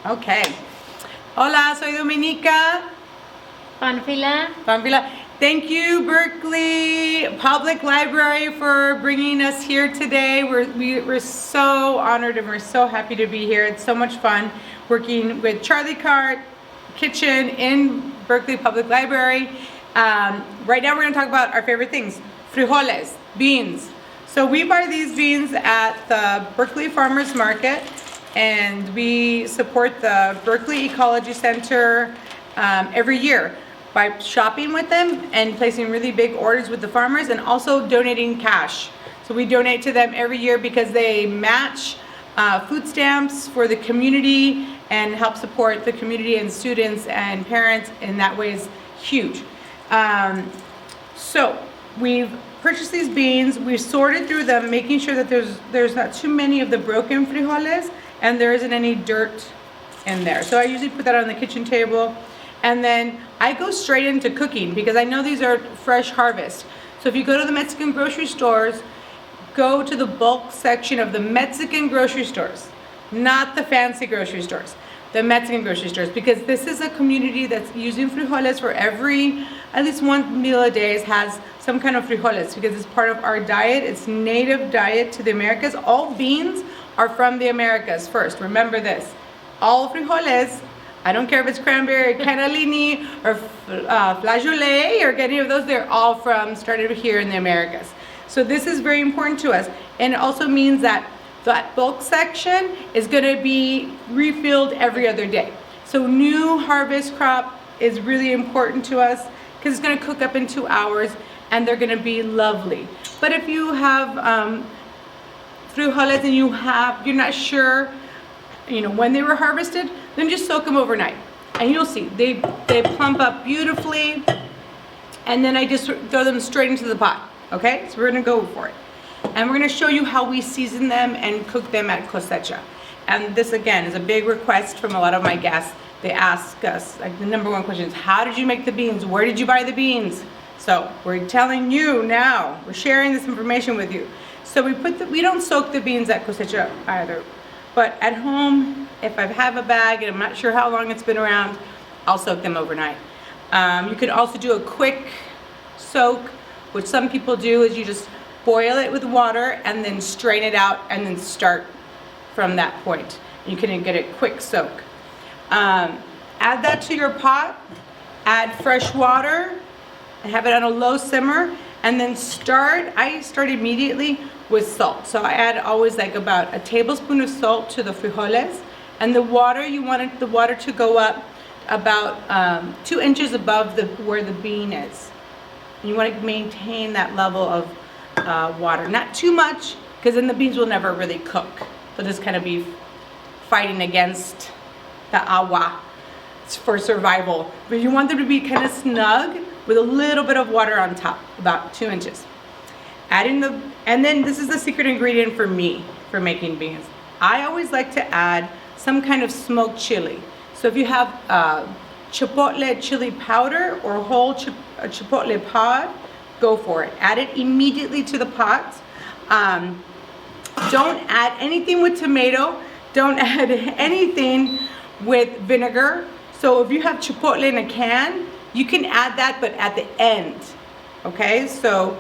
Okay. Hola, soy Dominica. Panfila. Thank you, Berkeley Public Library, for bringing us here today. We're so honored and we're so happy to be here. It's so much fun working with Charlie Cart Kitchen in Berkeley Public Library. Right now we're going to talk about our favorite things. Frijoles, beans. So we buy these beans at the Berkeley Farmers Market, and we support the Berkeley Ecology Center every year by shopping with them and placing really big orders with the farmers, and also donating cash. So we donate to them every year because they match food stamps for the community and help support the community and students and parents, and that way is huge. So we've purchased these beans, we've sorted through them, making sure that there's not too many of the broken frijoles and there isn't any dirt in there. So I usually put that on the kitchen table, and then I go straight into cooking because I know these are fresh harvest. So if you go to the Mexican grocery stores, go to the bulk section of the Mexican grocery stores, not the fancy grocery stores, the Mexican grocery stores, because this is a community that's using frijoles for at least one meal a day has some kind of frijoles, because it's part of our diet. It's native diet to the Americas. All beans are from the Americas first. Remember this. All frijoles, I don't care if it's cranberry, cannellini, or flageolet, or any of those, they're all started here in the Americas. So this is very important to us. And it also means that that bulk section is gonna be refilled every other day. So new harvest crop is really important to us because it's gonna cook up in 2 hours and they're gonna be lovely. But if you have frijoles and you're not sure, when they were harvested, then just soak them overnight. And you'll see, they plump up beautifully, and then I just throw them straight into the pot, okay? So we're gonna go for it. And we're gonna show you how we season them and cook them at Cosecha. And this, again, is a big request from a lot of my guests. They ask us, like, the number one question is, how did you make the beans? Where did you buy the beans? So we're telling you now, we're sharing this information with you. So we don't soak the beans at Cosecha either. But at home, if I have a bag and I'm not sure how long it's been around, I'll soak them overnight. You could also do a quick soak, which some people do, is you just boil it with water and then strain it out and then start from that point. You can get a quick soak. Add that to your pot, add fresh water, and have it on a low simmer, and then I start immediately with salt. So I add always like about a tablespoon of salt to the frijoles, and the water, you want the water to go up about 2 inches above where the bean is. And you want to maintain that level of water, not too much, because then the beans will never really cook. They'll just kind of be fighting against the agua for survival. But you want them to be kind of snug with a little bit of water on top, about 2 inches. And then this is the secret ingredient for me for making beans. I always like to add some kind of smoked chili. So if you have chipotle chili powder or whole chipotle pod, go for it. Add it immediately to the pot. Don't add anything with tomato. Don't add anything with vinegar. So if you have chipotle in a can, you can add that, but at the end. Okay, so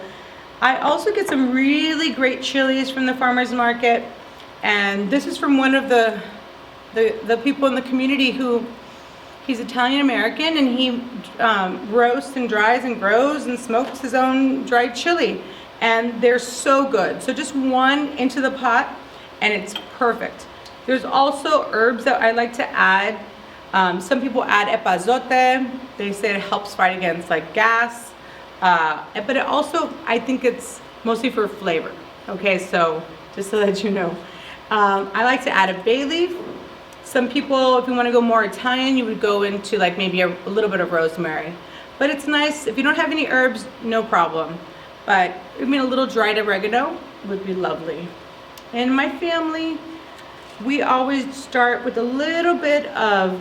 I also get some really great chilies from the farmers market, and this is from one of the people in the community he's Italian American, and he roasts and dries and grows and smokes his own dried chili, and they're so good. So just one into the pot and it's perfect. There's also herbs that I like to add. Some people add epazote. They say it helps fight against like gas, but it also, I think it's mostly for flavor. Okay, so just so that you know, I like to add a bay leaf. Some people, if you want to go more Italian, you would go into like maybe a little bit of rosemary. But it's nice, if you don't have any herbs, no problem. But I mean, a little dried oregano would be lovely. In my family, we always start with a little bit of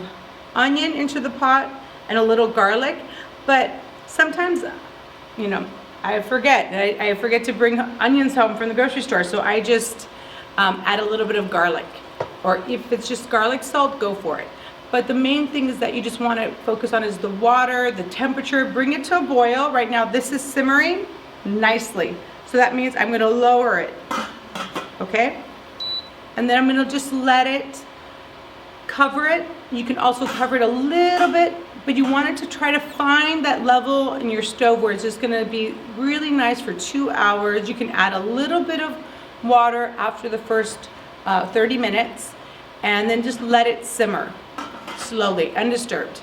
onion into the pot and a little garlic. But sometimes, I forget. I forget to bring onions home from the grocery store. So I just add a little bit of garlic. or if it's just garlic salt, go for it. But the main thing is that you just want to focus on is the water, the temperature. Bring it to a boil. Right now this is simmering nicely, so that means I'm going to lower it, okay? And then I'm going to just let it cover it. You can also cover it a little bit, but you want it to try to find that level in your stove where it's just going to be really nice for 2 hours. You can add a little bit of water after the first 30 minutes, and then just let it simmer slowly, undisturbed.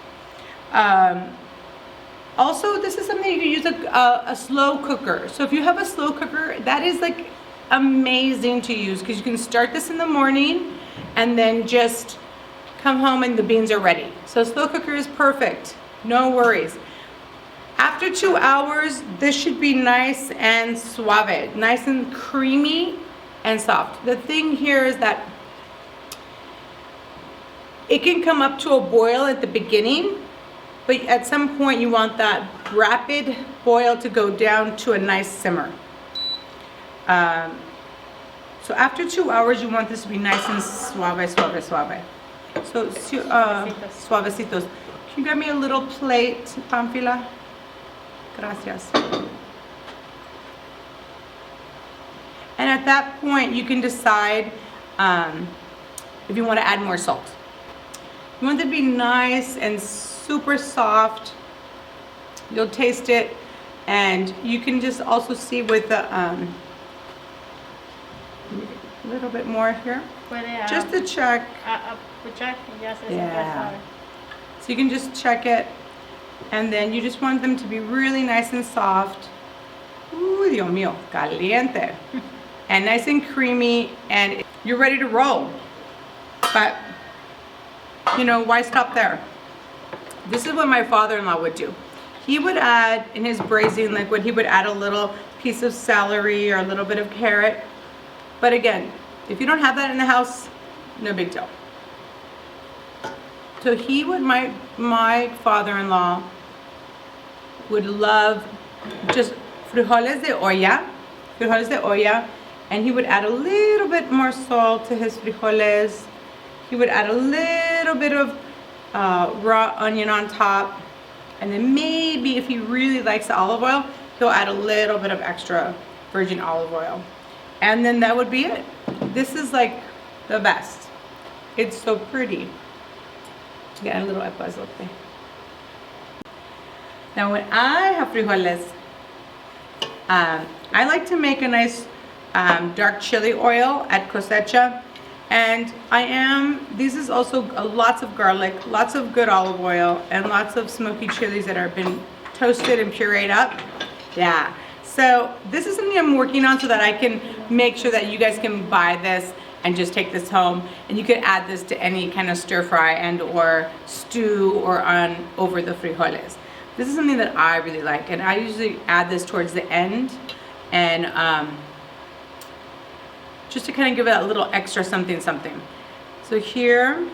Also, this is something you can use a slow cooker. So if you have a slow cooker, that is like amazing to use, because you can start this in the morning and then just come home and the beans are ready. So slow cooker is perfect, no worries. After 2 hours, this should be nice and suave, nice and creamy and soft. The thing here is that it can come up to a boil at the beginning, but at some point you want that rapid boil to go down to a nice simmer. So after 2 hours, you want this to be nice and suave. So, suavecitos. Can you grab me a little plate, Pamphila? Gracias. And at that point, you can decide if you want to add more salt. You want it to be nice and super soft. You'll taste it, and you can just also see with the a little bit more here, just to check. Yeah. So you can just check it, and then you just want them to be really nice and soft. Ooh, Dios mío, caliente. And nice and creamy, and you're ready to roll. But, you know, why stop there? This is what my father-in-law would do. He would add, in his braising liquid, he would add a little piece of celery or a little bit of carrot. But again, if you don't have that in the house, no big deal. So he would, my father-in-law would love just frijoles de olla, and he would add a little bit more salt to his frijoles. He would add a little bit of raw onion on top, and then maybe if he really likes the olive oil, he'll add a little bit of extra virgin olive oil. And then that would be it. This is like the best. It's so pretty. Get a little epazote. Now when I have frijoles, I like to make a nice dark chili oil at Cosecha. And this is also lots of garlic, lots of good olive oil, and lots of smoky chilies that have been toasted and pureed up. Yeah. So this is something I'm working on so that I can make sure that you guys can buy this and just take this home, and you could add this to any kind of stir fry and or stew or over the frijoles. This is something that I really like, and I usually add this towards the end, and just to kind of give it a little extra something. So here,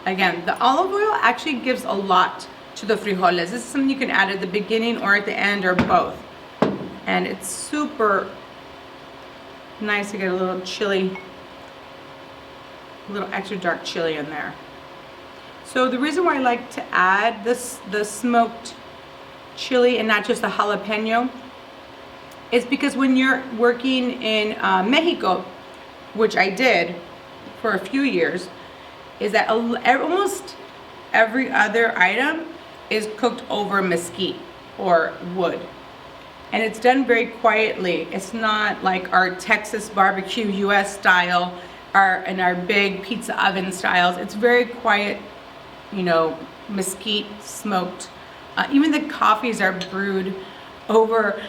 again, the olive oil actually gives a lot to the frijoles. This is something you can add at the beginning or at the end or both. And it's super nice to get a little chili, a little extra dark chili in there. So the reason why I like to add the smoked chili and not just a jalapeno is because when you're working in Mexico, which I did for a few years, is that almost every other item is cooked over mesquite or wood. And it's done very quietly. It's not like our Texas barbecue US style and our big pizza oven styles. It's very quiet, you know, mesquite smoked. Even the coffees are brewed over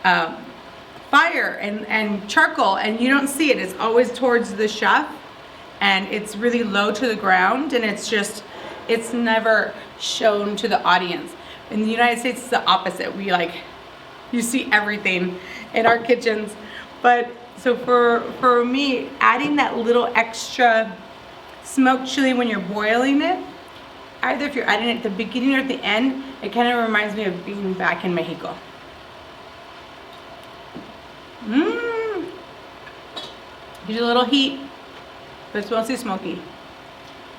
fire and charcoal, and you don't see it. It's always towards the chef, and it's really low to the ground, and it's never shown to the audience. In the United States, it's the opposite. You see everything in our kitchens. But so for me, adding that little extra smoked chili when you're boiling it, either if you're adding it at the beginning or at the end, it kind of reminds me of being back in Mexico. Here's a little heat. but it's mostly smoky.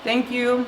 Thank you.